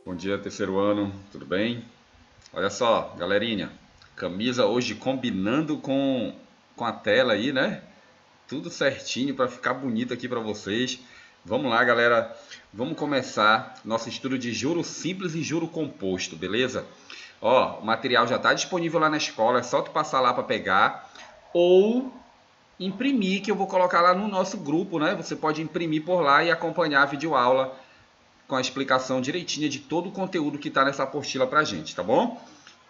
Bom dia, terceiro ano, tudo bem? Olha só, galerinha, camisa hoje combinando com a tela aí, né? Tudo certinho para ficar bonito aqui para vocês. Vamos lá, galera. Vamos começar nosso estudo de juro simples e juro composto, beleza? Ó, o material já está disponível lá na escola, é só tu passar lá para pegar ou imprimir, que eu vou colocar lá no nosso grupo, né? Você pode imprimir por lá e acompanhar a videoaula com a explicação direitinha de todo o conteúdo que está nessa apostila pra gente, tá bom?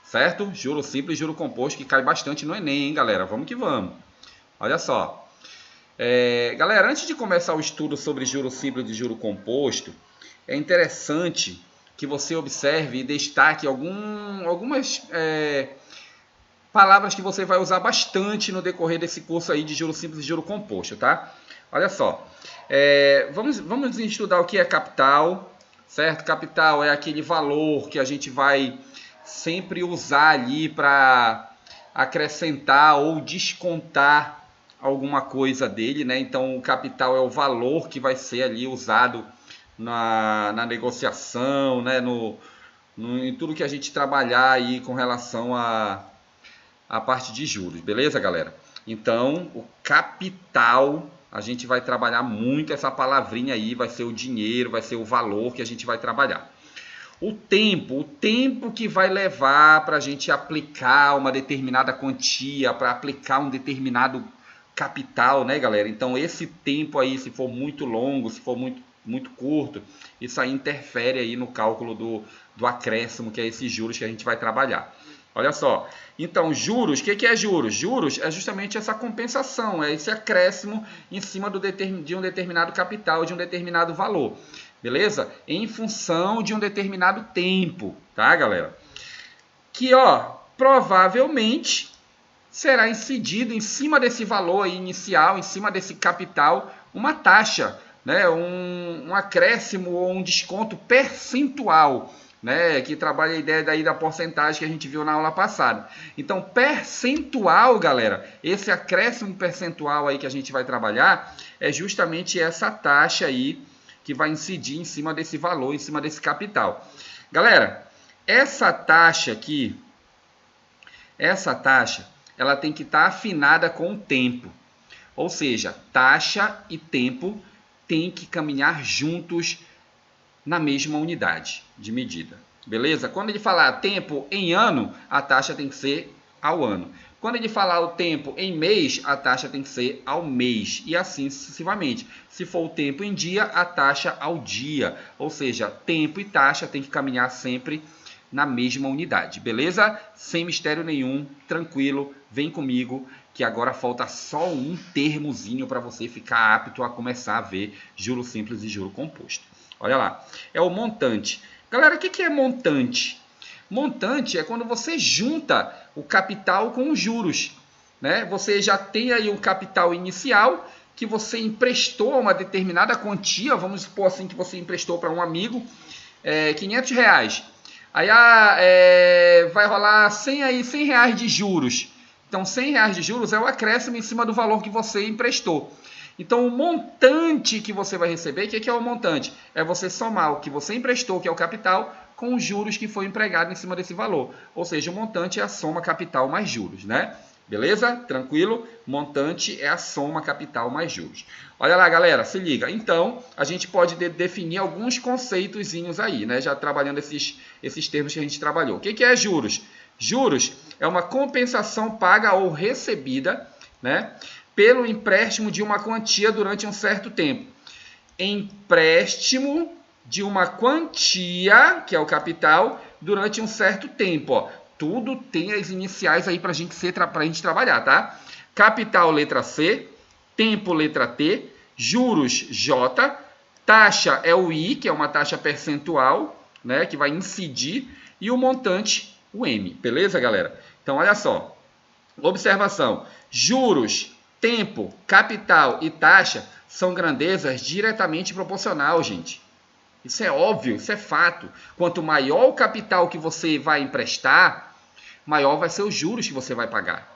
Certo? Juro simples, juro composto, que cai bastante no Enem, hein, galera? Vamos que vamos. Olha só. Galera, antes de começar o estudo sobre juro simples e juro composto, é interessante que você observe e destaque algumas palavras que você vai usar bastante no decorrer desse curso aí de juro simples e juro composto, tá? Olha só, vamos estudar o que é capital, certo? Capital é aquele valor que a gente vai sempre usar ali para acrescentar ou descontar alguma coisa dele, né? Então, o capital é o valor que vai ser ali usado na negociação, né? Em tudo que a gente trabalhar aí com relação a parte de juros, beleza, galera? Então, o capital, a gente vai trabalhar muito essa palavrinha aí, vai ser o dinheiro, vai ser o valor que a gente vai trabalhar. O tempo que vai levar para a gente aplicar uma determinada quantia, para aplicar um determinado capital, né, galera? Então, esse tempo aí, se for muito longo, se for muito curto, isso aí interfere aí no cálculo do acréscimo, que é esses juros que a gente vai trabalhar. Olha só, então juros, o que é juros? Juros é justamente essa compensação, é esse acréscimo em cima de um determinado capital, de um determinado valor, beleza? Em função de um determinado tempo, tá, galera? Que, ó, provavelmente será incidido em cima desse valor inicial, em cima desse capital, uma taxa, né? Um acréscimo ou um desconto percentual, né, que trabalha a ideia daí da porcentagem que a gente viu na aula passada. Então, percentual, galera, esse acréscimo percentual aí que a gente vai trabalhar é justamente essa taxa aí que vai incidir em cima desse valor, em cima desse capital. Galera, essa taxa aqui, ela tem que estar afinada com o tempo. Ou seja, taxa e tempo têm que caminhar juntos na mesma unidade de medida. Beleza? Quando ele falar tempo em ano, a taxa tem que ser ao ano. Quando ele falar o tempo em mês, a taxa tem que ser ao mês. E assim sucessivamente. Se for o tempo em dia, a taxa ao dia. Ou seja, tempo e taxa tem que caminhar sempre na mesma unidade. Beleza? Sem mistério nenhum, tranquilo. Vem comigo, que agora falta só um termozinho para você ficar apto a começar a ver juro simples e juro composto. Olha lá, é o montante. Galera, o que é montante? Montante é quando você junta o capital com os juros, né? Você já tem aí um capital inicial que você emprestou uma determinada quantia, vamos supor assim que você emprestou para um amigo, R$500. Aí vai rolar 100 reais de juros. Então, R$100 de juros é o acréscimo em cima do valor que você emprestou. Então, o montante que você vai receber, o que é o montante? É você somar o que você emprestou, que é o capital, com os juros que foi empregado em cima desse valor. Ou seja, o montante é a soma capital mais juros, né? Beleza? Tranquilo? Montante é a soma capital mais juros. Olha lá, galera, se liga. Então, a gente pode definir alguns conceitozinhos aí, né? Já trabalhando esses termos que a gente trabalhou. O que é juros? Juros é uma compensação paga ou recebida, né, pelo empréstimo de uma quantia durante um certo tempo. Empréstimo de uma quantia, que é o capital, durante um certo tempo. Ó. Tudo tem as iniciais aí para a gente trabalhar, tá? Capital, letra C. Tempo, letra T. Juros, J. Taxa é o I, que é uma taxa percentual, né, que vai incidir. E o montante, o M. Beleza, galera? Então, olha só. Observação. Juros, tempo, capital e taxa são grandezas diretamente proporcional, gente. Isso é óbvio, isso é fato. Quanto maior o capital que você vai emprestar, maior vai ser os juros que você vai pagar.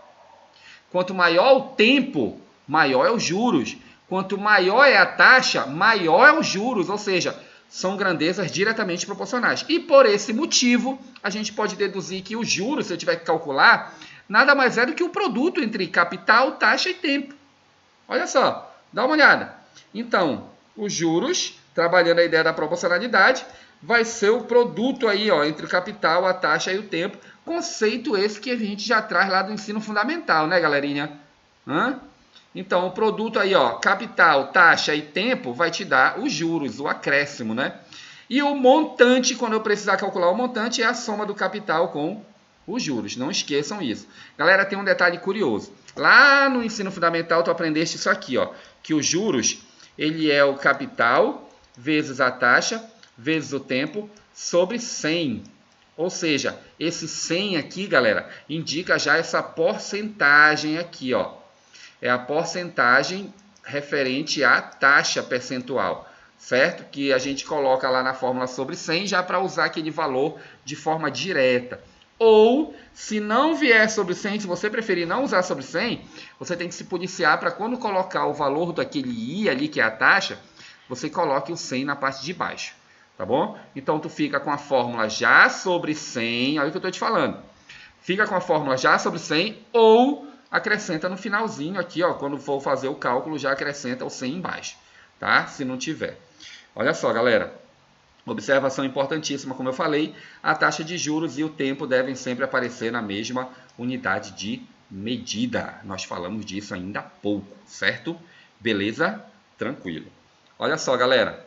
Quanto maior o tempo, maior é os juros. Quanto maior é a taxa, maior é os juros. Ou seja, são grandezas diretamente proporcionais. E por esse motivo, a gente pode deduzir que os juros, se eu tiver que calcular, nada mais é do que o produto entre capital, taxa e tempo. Olha só, dá uma olhada. Então, os juros, trabalhando a ideia da proporcionalidade, vai ser o produto aí, ó, entre o capital, a taxa e o tempo. Conceito esse que a gente já traz lá do ensino fundamental, né, galerinha? Então, o produto aí, ó, capital, taxa e tempo vai te dar os juros, o acréscimo, né? E o montante, quando eu precisar calcular o montante, é a soma do capital com os juros. Não esqueçam isso. Galera, tem um detalhe curioso. Lá no ensino fundamental, tu aprendeste isso aqui, ó, que os juros, ele é o capital vezes a taxa vezes o tempo sobre 100. Ou seja, esse 100 aqui, galera, indica já essa porcentagem aqui, ó. É a porcentagem referente à taxa percentual, certo? Que a gente coloca lá na fórmula sobre 100 já para usar aquele valor de forma direta. Ou, se não vier sobre 100, se você preferir não usar sobre 100, você tem que se policiar para quando colocar o valor daquele I ali, que é a taxa, você coloque o 100 na parte de baixo, tá bom? Então, tu fica com a fórmula já sobre 100, olha o que eu estou te falando. Fica com a fórmula já sobre 100 ou acrescenta no finalzinho aqui, ó, quando for fazer o cálculo, já acrescenta o 100 embaixo, tá? Se não tiver. Olha só, galera. Observação importantíssima, como eu falei, a taxa de juros e o tempo devem sempre aparecer na mesma unidade de medida. Nós falamos disso ainda há pouco, certo? Beleza? Tranquilo. Olha só, galera.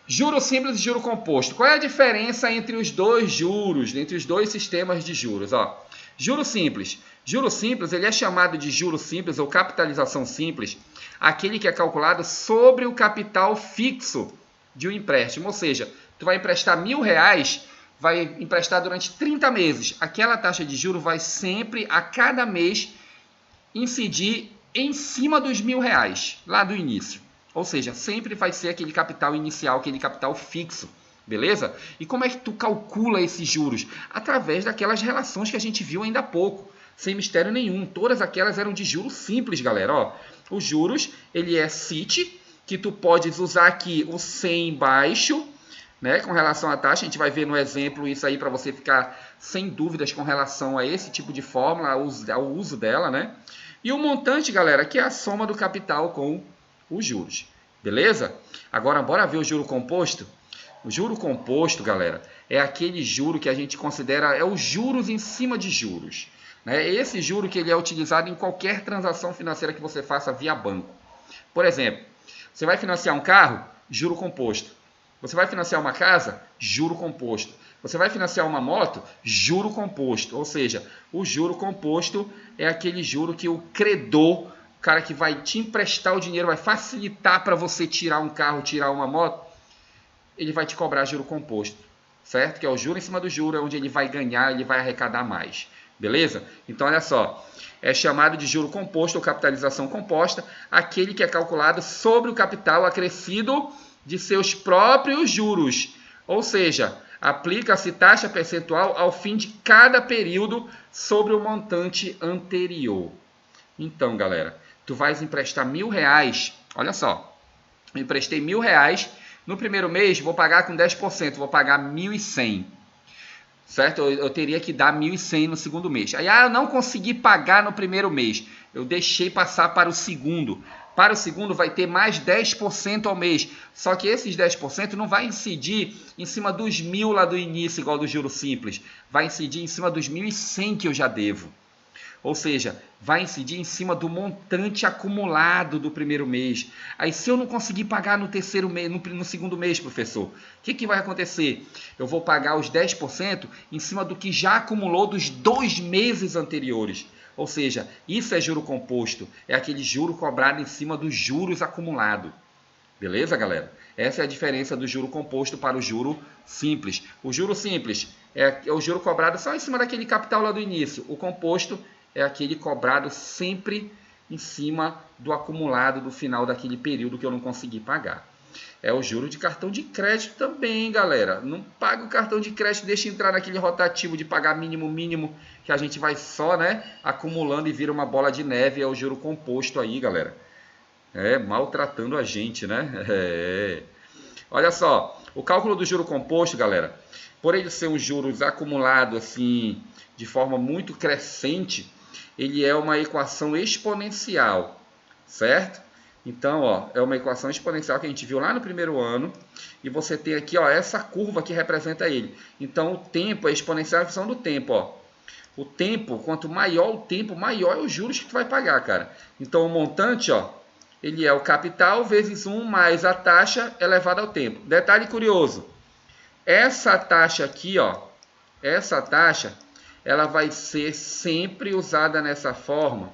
Juro simples e juro composto. Qual é a diferença entre os dois juros, entre os dois sistemas de juros? Ó, juro simples. Juro simples, ele é chamado de juro simples ou capitalização simples, aquele que é calculado sobre o capital fixo de um empréstimo. Ou seja, tu vai emprestar R$1.000, vai emprestar durante 30 meses. Aquela taxa de juro vai sempre, a cada mês, incidir em cima dos R$1.000, lá do início. Ou seja, sempre vai ser aquele capital inicial, aquele capital fixo, beleza? E como é que tu calcula esses juros? Através daquelas relações que a gente viu ainda há pouco, sem mistério nenhum. Todas aquelas eram de juros simples, galera. Ó, os juros, ele é CIT, que tu podes usar aqui o 100 embaixo, né, com relação à taxa. A gente vai ver no exemplo isso aí para você ficar sem dúvidas com relação a esse tipo de fórmula, ao uso dela, né? E o montante, galera, que é a soma do capital com os juros, beleza? Agora, bora ver o juro composto? O juro composto, galera, é aquele juro que a gente considera, é os juros em cima de juros, né? Esse juro que ele é utilizado em qualquer transação financeira que você faça via banco. Por exemplo, você vai financiar um carro? Juro composto. Você vai financiar uma casa? Juro composto. Você vai financiar uma moto? Juro composto. Ou seja, o juro composto é aquele juro que o credor, o cara que vai te emprestar o dinheiro, vai facilitar para você tirar um carro, tirar uma moto, ele vai te cobrar juro composto, certo? Que é o juro em cima do juro, é onde ele vai ganhar, ele vai arrecadar mais, beleza? Então, olha só, é chamado de juro composto ou capitalização composta, aquele que é calculado sobre o capital acrescido de seus próprios juros, ou seja, aplica-se taxa percentual ao fim de cada período sobre o montante anterior. Então, galera, tu vais emprestar R$1.000, olha só, eu emprestei R$1.000, no primeiro mês vou pagar com 10%, vou pagar 1.100, certo? Eu teria que dar 1.100 no segundo mês. Aí, eu não consegui pagar no primeiro mês, eu deixei passar para o segundo. Para o segundo vai ter mais 10% ao mês, só que esses 10% não vai incidir em cima dos 1.000 lá do início, igual do juro simples, vai incidir em cima dos 1.100 que eu já devo. Ou seja, vai incidir em cima do montante acumulado do primeiro mês. Aí, se eu não conseguir pagar no terceiro mês, no segundo mês, professor, o que vai acontecer? Eu vou pagar os 10% em cima do que já acumulou dos 2 meses anteriores. Ou seja, isso é juro composto. É aquele juro cobrado em cima dos juros acumulados. Beleza, galera? Essa é a diferença do juro composto para o juro simples. O juro simples é o juro cobrado só em cima daquele capital lá do início. O composto é aquele cobrado sempre em cima do acumulado do final daquele período que eu não consegui pagar. É o juro de cartão de crédito também, galera. Não paga o cartão de crédito, deixa entrar naquele rotativo de pagar mínimo, que a gente vai só, né, acumulando e vira uma bola de neve. É o juro composto aí, galera. Maltratando a gente, né? Olha só, o cálculo do juro composto, galera, por ele ser um juros acumulado assim, de forma muito crescente, ele é uma equação exponencial, certo? Então, ó, é uma equação exponencial que a gente viu lá no primeiro ano, e você tem aqui, ó, essa curva que representa ele. Então, o tempo é exponencial em função do tempo, ó. O tempo, quanto maior o tempo, maior é os juros que tu vai pagar, cara. Então, o montante, ó, ele é o capital vezes 1 mais a taxa elevada ao tempo. Detalhe curioso, essa taxa aqui, ó, essa taxa, ela vai ser sempre usada nessa fórmula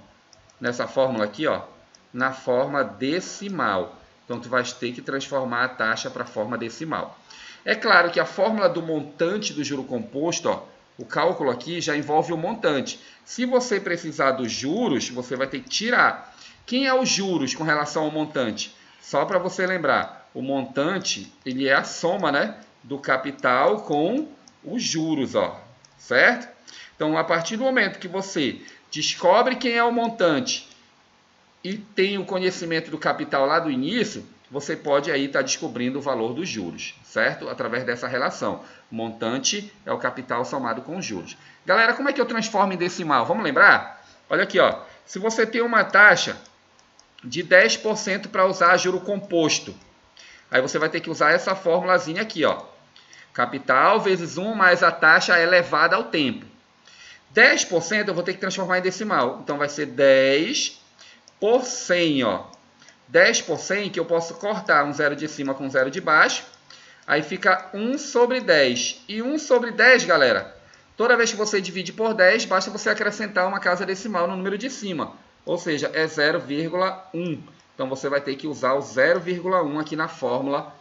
aqui, ó, na forma decimal. Então, tu vai ter que transformar a taxa para a forma decimal. É claro que a fórmula do montante do juro composto, ó, o cálculo aqui já envolve o montante. Se você precisar dos juros, você vai ter que tirar. Quem é os juros com relação ao montante? Só para você lembrar, o montante ele é a soma, né, do capital com os juros, ó, certo? Então, a partir do momento que você descobre quem é o montante e tem o conhecimento do capital lá do início, você pode aí estar descobrindo o valor dos juros, certo? Através dessa relação. O montante é o capital somado com os juros. Galera, como é que eu transformo em decimal? Vamos lembrar? Olha aqui, ó. Se você tem uma taxa de 10% para usar juro composto, aí você vai ter que usar essa formulazinha aqui, ó. Capital vezes 1 mais a taxa elevada ao tempo. 10% eu vou ter que transformar em decimal. Então, vai ser 10 por 100, ó. 10 por 100 que eu posso cortar um zero de cima com um zero de baixo. Aí fica 1 sobre 10. E 1 sobre 10, galera, toda vez que você divide por 10, basta você acrescentar uma casa decimal no número de cima. Ou seja, é 0,1. Então, você vai ter que usar o 0,1 aqui na fórmula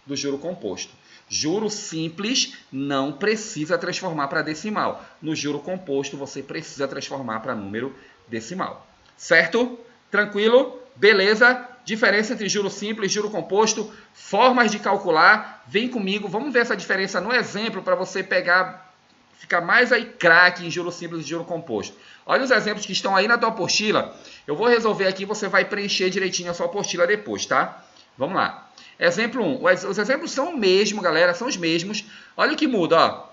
do juro composto. Juro simples não precisa transformar para decimal. No juro composto, você precisa transformar para número decimal. Certo? Tranquilo? Beleza? Diferença entre juro simples e juro composto, formas de calcular. Vem comigo, vamos ver essa diferença no exemplo para você pegar, ficar mais aí craque em juro simples e juro composto. Olha os exemplos que estão aí na tua apostila. Eu vou resolver aqui, você vai preencher direitinho a sua apostila depois, tá? Vamos lá. Exemplo 1. Os exemplos são o mesmo, galera, são os mesmos. Olha o que muda, ó.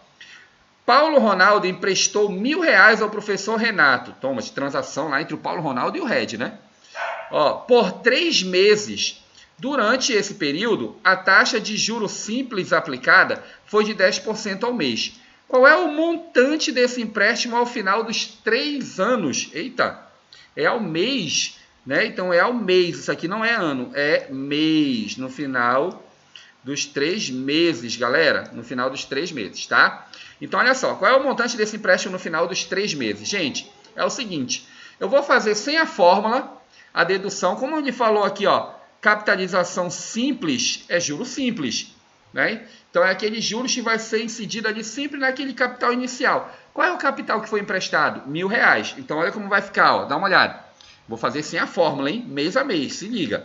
Paulo Ronaldo emprestou R$1.000 ao professor Renato. Toma, de transação lá entre o Paulo Ronaldo e o Red, né? Ó, por 3 meses. Durante esse período, a taxa de juros simples aplicada foi de 10% ao mês. Qual é o montante desse empréstimo ao final dos 3 anos? Eita, é ao mês, né? Então, é ao mês. Isso aqui não é ano, é mês. No final dos 3 meses, galera. No final dos 3 meses, tá? Então, olha só. Qual é o montante desse empréstimo no final dos 3 meses? Gente, é o seguinte. Eu vou fazer sem a fórmula a dedução. Como ele falou aqui, ó, capitalização simples é juro simples, né? Então, é aquele juros que vai ser incidido ali sempre naquele capital inicial. Qual é o capital que foi emprestado? R$1.000. Então, olha como vai ficar, ó. Dá uma olhada. Vou fazer sem a fórmula, hein? Mês a mês, se liga.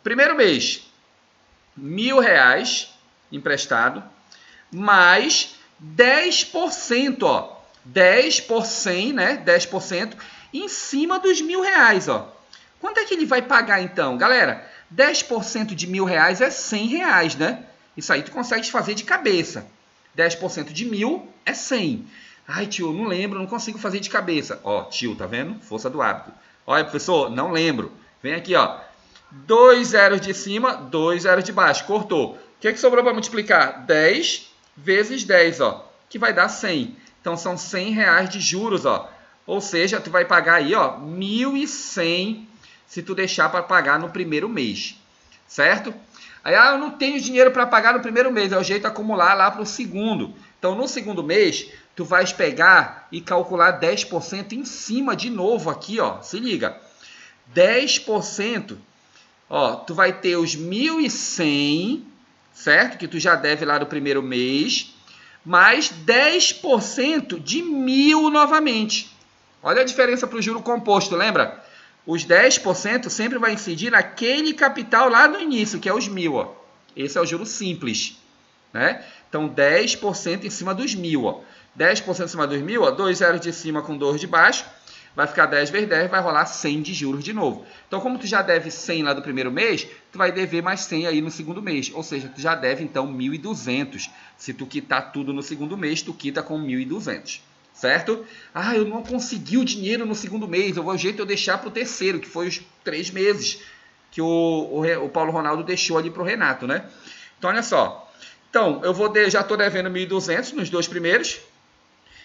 Primeiro mês, R$1.000 emprestado, mais 10%, ó. 10 por 100, né? 10% em cima dos R$1.000, ó. Quanto é que ele vai pagar, então? Galera, 10% de R$1.000 é R$100, né? Isso aí tu consegue fazer de cabeça. 10% de 1.000 é 100. Ai, tio, não lembro, não consigo fazer de cabeça. Ó, tio, tá vendo? Força do hábito. Olha, professor, não lembro. Vem aqui, ó. 2 zeros de cima, 2 zeros de baixo. Cortou. O que é que sobrou para multiplicar? 10 vezes 10, ó. Que vai dar 100. Então, são R$100 de juros, ó. Ou seja, tu vai pagar aí, ó, 1.100 se tu deixar para pagar no primeiro mês. Certo? Aí, eu não tenho dinheiro para pagar no primeiro mês. É o jeito de acumular lá para o segundo. Então, no segundo mês, tu vais pegar e calcular 10% em cima de novo aqui, ó. Se liga. 10%, ó, tu vai ter os 1.100, certo? Que tu já deve lá no primeiro mês, mais 10% de 1.000 novamente. Olha a diferença para o juro composto, lembra? Os 10% sempre vai incidir naquele capital lá no início, que é os 1.000, ó. Esse é o juro simples, né? Então, 10% em cima dos 1.000, ó. 10% em cima dos 1.000, ó, 2 zeros de cima com 2 de baixo, vai ficar 10 vezes 10, vai rolar 100 de juros de novo. Então, como tu já deve 100 lá do primeiro mês, tu vai dever mais 100 aí no segundo mês. Ou seja, tu já deve, então, 1.200. Se tu quitar tudo no segundo mês, tu quita com 1.200. Certo? Ah, eu não consegui o dinheiro no segundo mês. O jeito de eu deixar para o terceiro, que foi os 3 meses que o Paulo Ronaldo deixou ali para o Renato, né? Então, olha só. Então, já estou devendo 1.200 nos 2 primeiros.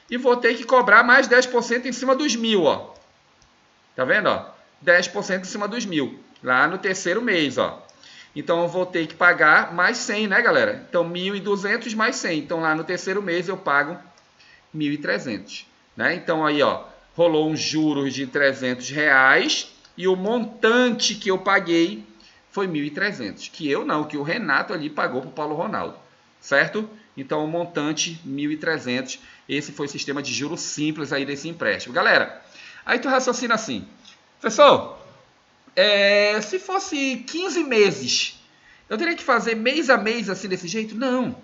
E vou ter que cobrar mais 10% em cima dos 1.000, ó. Tá vendo, ó? 10% em cima dos 1.000. Lá no terceiro mês, ó. Então, eu vou ter que pagar mais 100, né, galera? Então, 1.200 mais 100. Então, lá no terceiro mês, eu pago 1.300, né? Então, aí, ó, rolou uns juros de R$300 e o montante que eu paguei foi 1.300. Que eu não, que o Renato ali pagou para o Paulo Ronaldo, certo? Então, o montante 1.300. Esse foi o sistema de juros simples aí desse empréstimo. Galera, aí tu raciocina assim. Professor, se fosse 15 meses, eu teria que fazer mês a mês assim desse jeito? Não.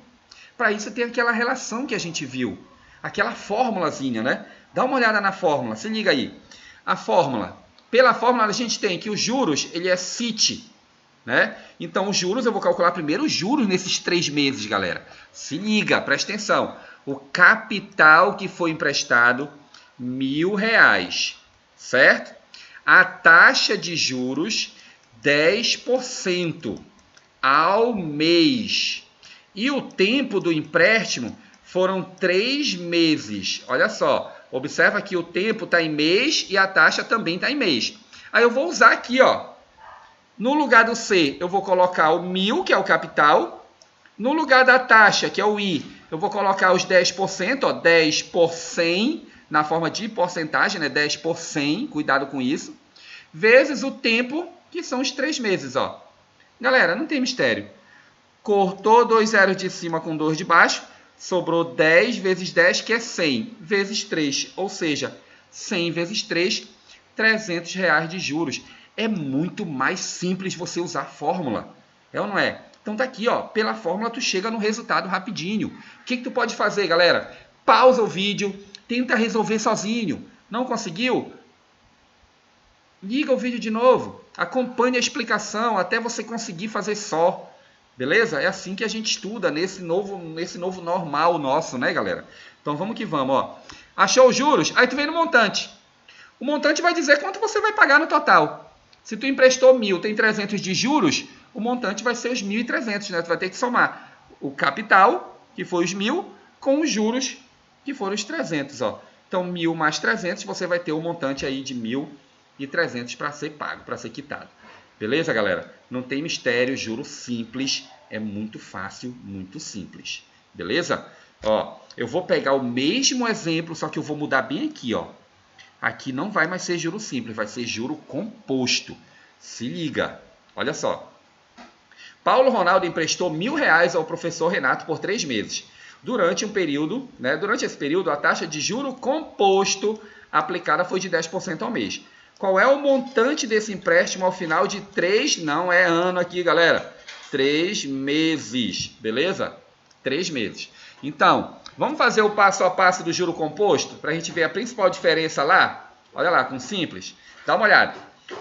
Para isso tem aquela relação que a gente viu. Aquela fórmulazinha, né? Dá uma olhada na fórmula, se liga aí. A fórmula, pela fórmula a gente tem que os juros, ele é CIT, né? Então os juros, eu vou calcular primeiro os juros nesses 3 meses, galera. Se liga, presta atenção. O capital que foi emprestado, R$1.000, certo? A taxa de juros, 10% ao mês. E o tempo do empréstimo foram 3 meses. Olha só, observa que o tempo está em mês e a taxa também está em mês. Aí eu vou usar aqui, ó. No lugar do C, eu vou colocar o 1.000, que é o capital. No lugar da taxa, que é o I, eu vou colocar os 10%, ó, 10 por 100, na forma de porcentagem, né? 10 por 100, cuidado com isso. Vezes o tempo, que são os 3 meses, ó. Galera, não tem mistério. Cortou 2 zeros de cima com 2 de baixo, sobrou 10 vezes 10, que é 100, vezes 3, ou seja, 100 vezes 3, R$300 de juros. É muito mais simples você usar a fórmula, é ou não é? Então tá aqui, ó, pela fórmula tu chega no resultado rapidinho. O que tu pode fazer, galera? Pausa o vídeo, tenta resolver sozinho. Não conseguiu? Liga o vídeo de novo, acompanhe a explicação até você conseguir fazer só. Beleza? É assim que a gente estuda nesse novo normal nosso, né, galera? Então vamos que vamos, ó. Achou os juros? Aí tu vem no montante. O montante vai dizer quanto você vai pagar no total. Se tu emprestou 1.000, tem 300 de juros, o montante vai ser os 1.300, né? Tu vai ter que somar o capital, que foi os 1.000, com os juros, que foram os 300, ó. Então 1.000 mais 300, você vai ter um montante aí de 1.300 para ser pago, para ser quitado. Beleza, galera? Não tem mistério, juro simples, é muito fácil, muito simples. Beleza? Ó, eu vou pegar o mesmo exemplo, só que eu vou mudar bem aqui, ó. Aqui não vai mais ser juro simples, vai ser juro composto. Se liga, olha só. Paulo Ronaldo emprestou R$1.000 ao professor Renato por 3 meses. Durante esse período, a taxa de juro composto aplicada foi de 10% ao mês. Qual é o montante desse empréstimo ao final de 3, não é ano aqui, galera, 3 meses, beleza? 3 meses. Então, vamos fazer o passo a passo do juro composto, para a gente ver a principal diferença lá? Olha lá, com simples. Dá uma olhada.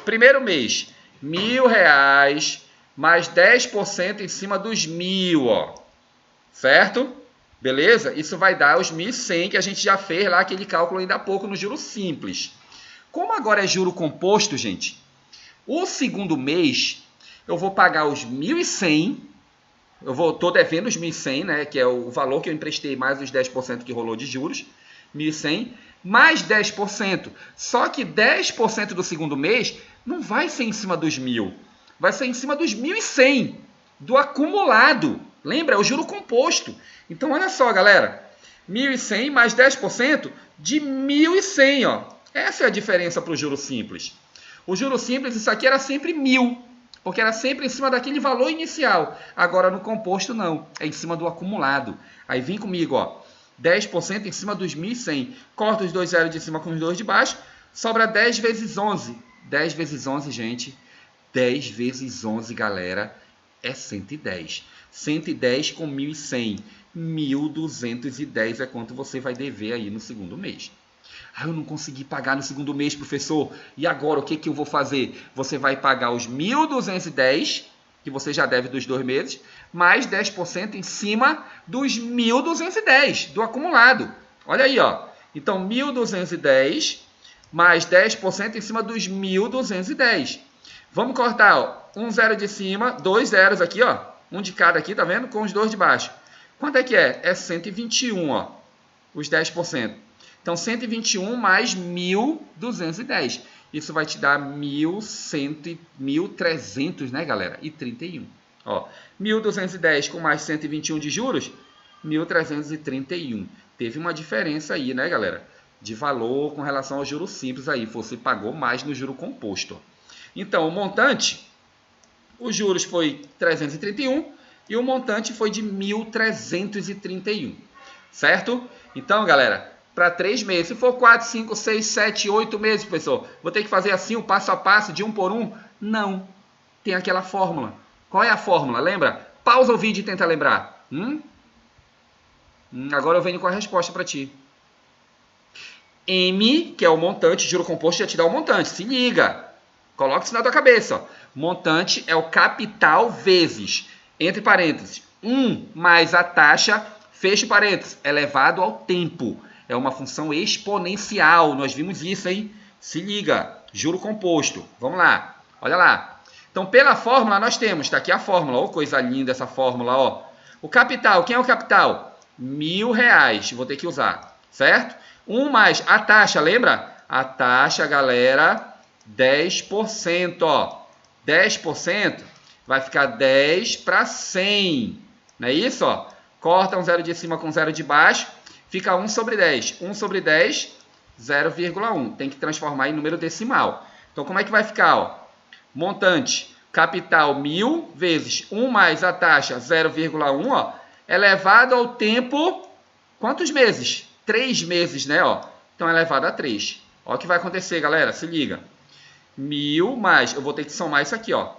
Primeiro mês, R$1.000 mais 10% em cima dos 1.000, ó. Certo? Beleza? Isso vai dar os 1.100 que a gente já fez lá, aquele cálculo ainda há pouco no juro simples. Como agora é juro composto, gente, o segundo mês eu vou pagar os 1.100, estou devendo os 1.100, né, que é o valor que eu emprestei mais os 10% que rolou de juros, 1.100, mais 10%. Só que 10% do segundo mês não vai ser em cima dos 1.000, vai ser em cima dos 1.100, do acumulado. Lembra? É o juro composto. Então, olha só, galera, 1.100 mais 10% de 1.100, ó. Essa é a diferença para o juro simples. O juro simples, isso aqui era sempre 1.000, porque era sempre em cima daquele valor inicial. Agora no composto não, é em cima do acumulado. Aí vem comigo, ó, 10% em cima dos 1.100. Corta os 2 zeros de cima com os 2 de baixo, sobra 10 vezes 11. 10 vezes 11, gente, 10 vezes 11, galera, é 110. 110 com 1.100. 1.210 é quanto você vai dever aí no segundo mês. Ah, eu não consegui pagar no segundo mês, professor. E agora, o que eu vou fazer? Você vai pagar os 1.210, que você já deve dos 2 meses, mais 10% em cima dos 1.210 do acumulado. Olha aí, ó. Então, 1.210 mais 10% em cima dos 1.210. Vamos cortar, ó, um zero de cima, 2 zeros aqui, ó. Um de cada aqui, tá vendo? Com os 2 de baixo. Quanto é que é? É 121, ó. Os 10%. Então, 121 mais 1.210. Isso vai te dar 1.300, né, galera? E 31. Ó, 1.210 com mais 121 de juros, 1.331. Teve uma diferença aí, né, galera? De valor com relação ao juro simples aí. Você pagou mais no juro composto. Então, o montante, os juros foi 331 e o montante foi de 1.331. Certo? Então, galera, para 3 meses. Se for 4, 5, 6, 7, 8 meses, professor, vou ter que fazer assim o passo a passo, de um por um? Não. Tem aquela fórmula. Qual é a fórmula? Lembra? Pausa o vídeo e tenta lembrar. Agora eu venho com a resposta para ti. M, que é o montante, juro composto já te dá o montante. Se liga. Coloca isso na tua cabeça. Ó. Montante é o capital vezes, entre parênteses, 1 mais a taxa, fecha parênteses, elevado ao tempo. É uma função exponencial. Nós vimos isso, hein? Se liga. Juro composto. Vamos lá. Olha lá. Então, pela fórmula, nós temos. Está aqui a fórmula. Ó, coisa linda essa fórmula. Ó. O capital. Quem é o capital? R$1.000. Vou ter que usar. Certo? 1 mais a taxa. Lembra? A taxa, galera, 10%. Ó. 10% vai ficar 10 para 100. Não é isso? Ó? Corta um zero de cima com zero de baixo. Fica 1 sobre 10. 1 sobre 10, 0,1. Tem que transformar em número decimal. Então, como é que vai ficar? Ó? Montante, capital 1.000 vezes 1 mais a taxa 0,1, ó, elevado ao tempo, quantos meses? 3 meses, né? Ó. Então, elevado a 3. Ó o que vai acontecer, galera. Se liga. 1.000 mais, eu vou ter que somar isso aqui, ó.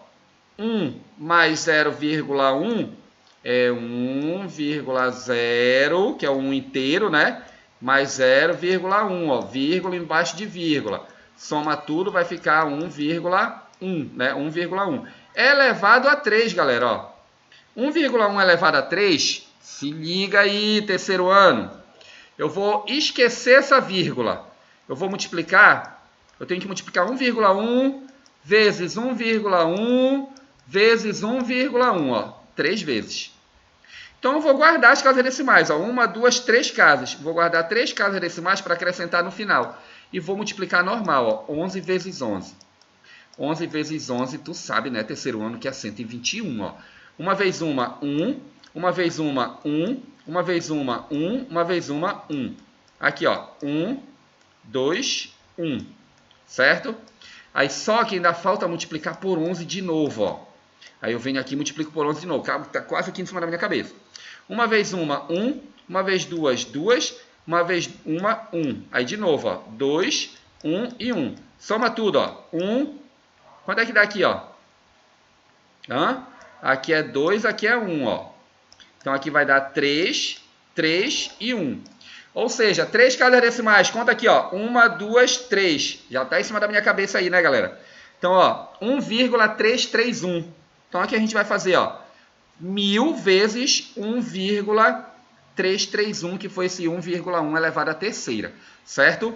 1 mais 0,1 é 1,0, que é o 1 inteiro, né? Mais 0,1, ó, vírgula embaixo de vírgula. Soma tudo, vai ficar 1,1, né? 1,1. Elevado a 3, galera, ó. 1,1 elevado a 3, se liga aí, terceiro ano. Eu vou esquecer essa vírgula. Eu vou multiplicar, eu tenho que multiplicar 1,1 vezes 1,1 vezes 1,1, ó. 3 vezes. Então, eu vou guardar as casas decimais. Ó. 1, 2, 3 casas. Vou guardar 3 casas decimais para acrescentar no final. E vou multiplicar normal. Ó. 11 vezes 11. 11 vezes 11, tu sabe, né? Terceiro ano, que é 121. Ó. Uma vez uma, 1. Uma vez uma, 1. Uma vez uma, 1. Uma vez uma, 1. Aqui, ó. 1, 2, 1. Certo? Aí, só que ainda falta multiplicar por 11 de novo, ó. Aí eu venho aqui e multiplico por 11 de novo. Está quase aqui em cima da minha cabeça. Uma vez uma, 1. Uma vez duas, 2. Uma vez uma, 1. Aí de novo, ó. 2, 1 e 1. Soma tudo, ó. 1. Quanto é que dá aqui, ó? Aqui é 2, aqui é 1, ó. Então aqui vai dar 3, 3 e 1. Ou seja, 3 casas decimais. Conta aqui, ó. 1, 2, 3. Já está em cima da minha cabeça aí, né, galera? Então, ó. 1,331. Então, aqui a gente vai fazer, ó, 1.000 vezes 1,331, que foi esse 1,1 elevado à terceira, certo?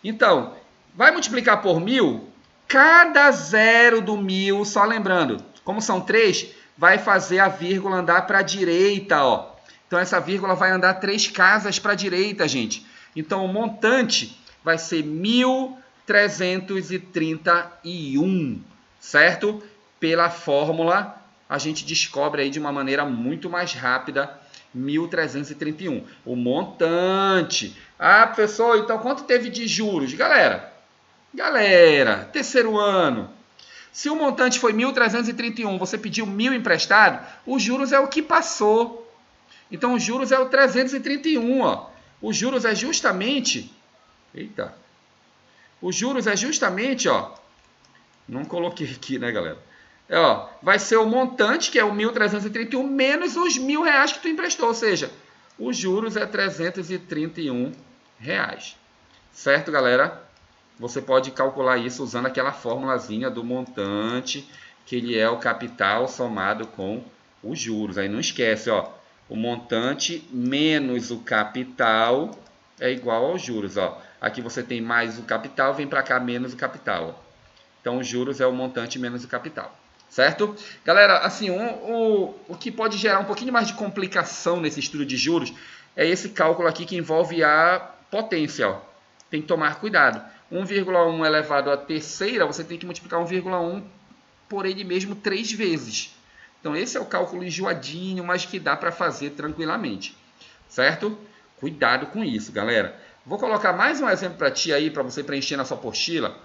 Então, vai multiplicar por 1.000, cada zero do 1.000, só lembrando, como são 3, vai fazer a vírgula andar para a direita, ó. Então, essa vírgula vai andar 3 casas para a direita, gente. Então, o montante vai ser 1.331, certo? Pela fórmula, a gente descobre aí de uma maneira muito mais rápida 1.331. O montante. Ah, professor, então quanto teve de juros? Galera, terceiro ano. Se o montante foi 1.331, você pediu 1.000 emprestado, os juros é o que passou. Então, os juros é o 331, ó. Os juros é justamente... Eita. Os juros é justamente, ó... Não coloquei aqui, né, galera? Ó, vai ser o montante, que é o 1.331, menos os R$1.000 que tu emprestou. Ou seja, os juros é R$331. certo, galera? Você pode calcular isso usando aquela formulazinha do montante, que ele é o capital somado com os juros. Aí não esquece, ó, o montante menos o capital é igual aos juros, ó. Aqui você tem mais o capital, vem para cá menos o capital, ó. Então, os juros é o montante menos o capital, certo? Galera, assim, o que pode gerar um pouquinho mais de complicação nesse estudo de juros é esse cálculo aqui que envolve a potência, ó. Tem que tomar cuidado. 1,1 elevado à terceira, você tem que multiplicar 1,1 por ele mesmo 3 vezes. Então, esse é o cálculo enjoadinho, mas que dá para fazer tranquilamente, certo? Cuidado com isso, galera. Vou colocar mais um exemplo para ti aí, para você preencher na sua apostila.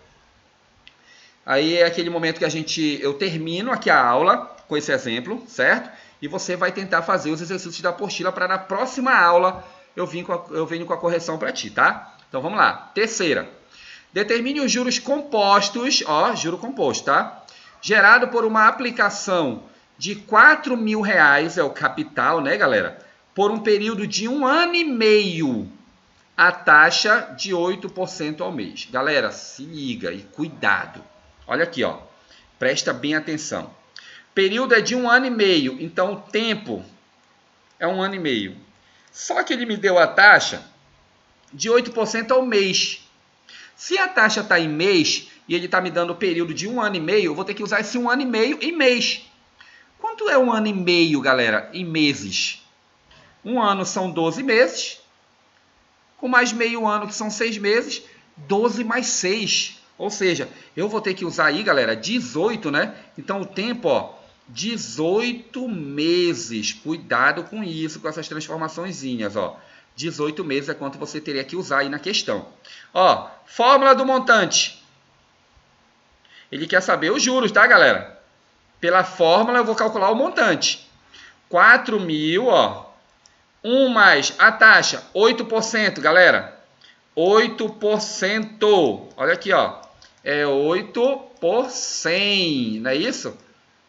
Aí é aquele momento que eu termino aqui a aula com esse exemplo, certo? E você vai tentar fazer os exercícios da apostila para na próxima aula eu venho com a correção para ti, tá? Então vamos lá. Terceira. Determine os juros compostos, ó, juro composto, tá? Gerado por uma aplicação de R$4.000, é o capital, né, galera? Por um período de 1 ano e meio, a taxa de 8% ao mês. Galera, se liga e cuidado. Olha aqui, ó. Presta bem atenção. Período é de 1 ano e meio, então o tempo é 1 ano e meio. Só que ele me deu a taxa de 8% ao mês. Se a taxa está em mês e ele está me dando o período de 1 ano e meio, eu vou ter que usar esse 1 ano e meio em mês. Quanto é 1 ano e meio, galera, em meses? 1 ano são 12 meses, com mais meio ano, que são 6 meses, 12 mais 6. Ou seja, eu vou ter que usar aí, galera, 18, né? Então, o tempo, ó, 18 meses. Cuidado com isso, com essas transformaçõezinhas, ó. 18 meses é quanto você teria que usar aí na questão. Ó, fórmula do montante. Ele quer saber os juros, tá, galera? Pela fórmula, eu vou calcular o montante. 4.000, ó. 1 mais a taxa, 8%, galera. 8%. Olha aqui, ó. É 8 por 100, não é isso?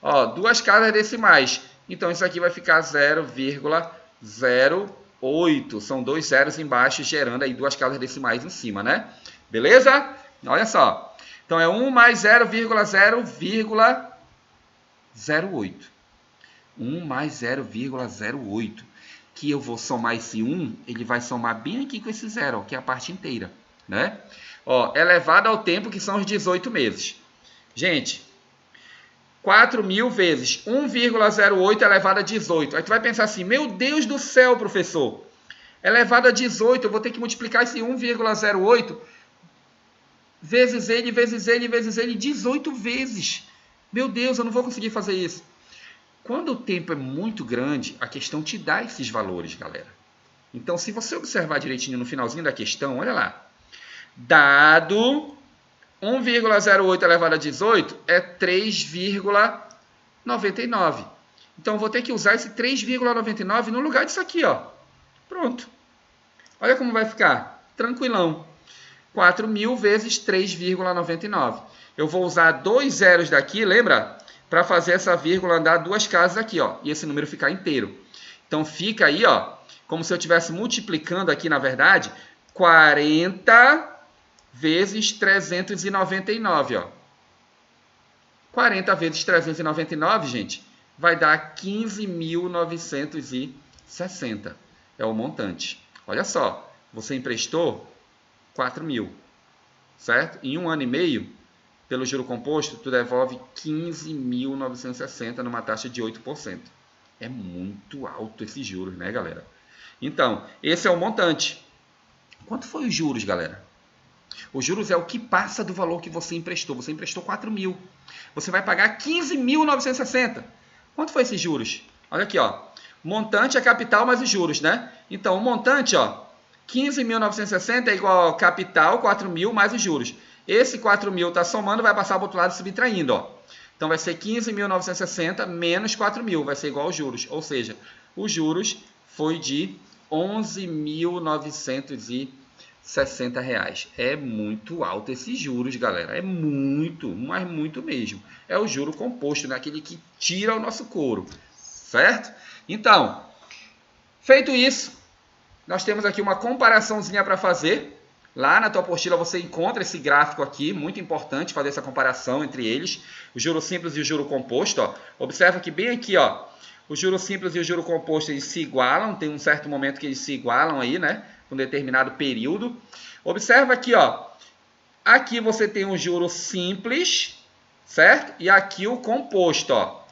Ó, 2 casas decimais. Então, isso aqui vai ficar 0,08. São 2 zeros embaixo, gerando aí 2 casas decimais em cima, né? Beleza? Olha só. Então, é 1 mais 0,0,08. 1 mais 0,08. Que eu vou somar esse 1, ele vai somar bem aqui com esse 0, ó, que é a parte inteira, né? Ó, elevado ao tempo, que são os 18 meses. Gente, 4.000 vezes 1,08 elevado a 18. Aí tu vai pensar assim, meu Deus do céu, professor, elevado a 18, eu vou ter que multiplicar esse 1,08 vezes ele, vezes ele, vezes ele, 18 vezes. Meu Deus, eu não vou conseguir fazer isso. Quando o tempo é muito grande, a questão te dá esses valores, galera. Então, se você observar direitinho no finalzinho da questão, olha lá. Dado 1,08 elevado a 18 é 3,99. Então, eu vou ter que usar esse 3,99 no lugar disso aqui, ó. Pronto. Olha como vai ficar. Tranquilão. 4.000 vezes 3,99. Eu vou usar 2 zeros daqui, lembra? Para fazer essa vírgula andar 2 casas aqui, ó, e esse número ficar inteiro. Então, fica aí, ó, como se eu estivesse multiplicando aqui, na verdade, 40 vezes 399, ó. 40 vezes 399, gente, vai dar 15.960. É o montante. Olha só, você emprestou 4.000, certo? Em 1 ano e meio, pelo juro composto, tu devolve 15.960 numa taxa de 8%. É muito alto esses juros, né, galera? Então, esse é o montante. Quanto foi os juros, galera? Os juros é o que passa do valor que você emprestou. Você emprestou 4.000. Você vai pagar 15.960. Quanto foi esses juros? Olha aqui, ó. Montante é capital mais os juros, né? Então, o montante, ó, 15.960 é igual ao capital, 4.000 mais os juros. Esse 4.000 está somando, vai passar para o outro lado subtraindo, ó. Então, vai ser 15.960 menos 4.000, vai ser igual aos juros. Ou seja, os juros foi de R$11.960. É muito alto esses juros, galera. É muito, mas muito mesmo. É o juro composto, né? Aquele que tira o nosso couro, certo? Então, feito isso, nós temos aqui uma comparaçãozinha para fazer Lá na tua apostila você encontra esse gráfico aqui, muito importante fazer essa comparação entre eles, o juro simples e o juro composto. Ó. Observa que bem aqui, ó, o juro simples e o juro composto eles se igualam, tem um certo momento que eles se igualam aí, né, com um determinado período. Observa aqui, ó, aqui você tem o juro simples, certo? E aqui o composto, ó.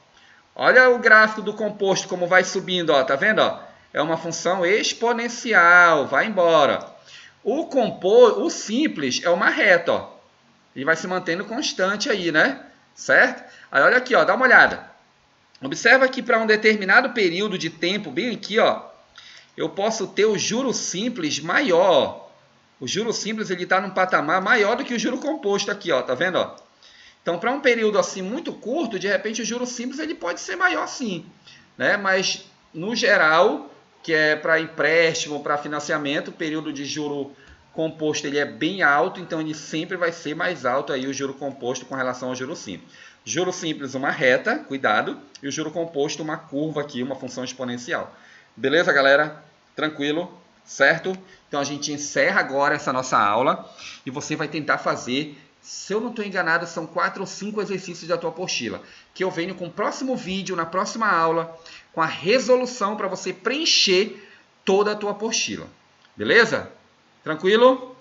Olha o gráfico do composto como vai subindo, ó, tá vendo, ó? É uma função exponencial, vai embora. O simples é uma reta, ó. Ele vai se mantendo constante aí, né? Certo? Aí olha aqui, ó, dá uma olhada. Observa que para um determinado período de tempo, bem aqui, ó, eu posso ter o juro simples maior. O juro simples ele está num patamar maior do que o juro composto aqui, ó, tá vendo, ó? Então, para um período assim muito curto, de repente o juro simples ele pode ser maior sim, né? Mas no geral, que é para empréstimo, para financiamento, o período de juro composto ele é bem alto, então ele sempre vai ser mais alto aí o juro composto com relação ao juro simples. Juro simples uma reta, cuidado, e o juro composto uma curva aqui, uma função exponencial. Beleza, galera? Tranquilo? Certo? Então a gente encerra agora essa nossa aula e você vai tentar fazer, se eu não estou enganado, são 4 ou 5 exercícios da tua apostila, que eu venho com o próximo vídeo, na próxima aula, com a resolução para você preencher toda a tua apostila. Beleza? Tranquilo?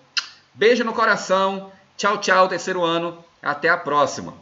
Beijo no coração. Tchau, tchau, terceiro ano. Até a próxima.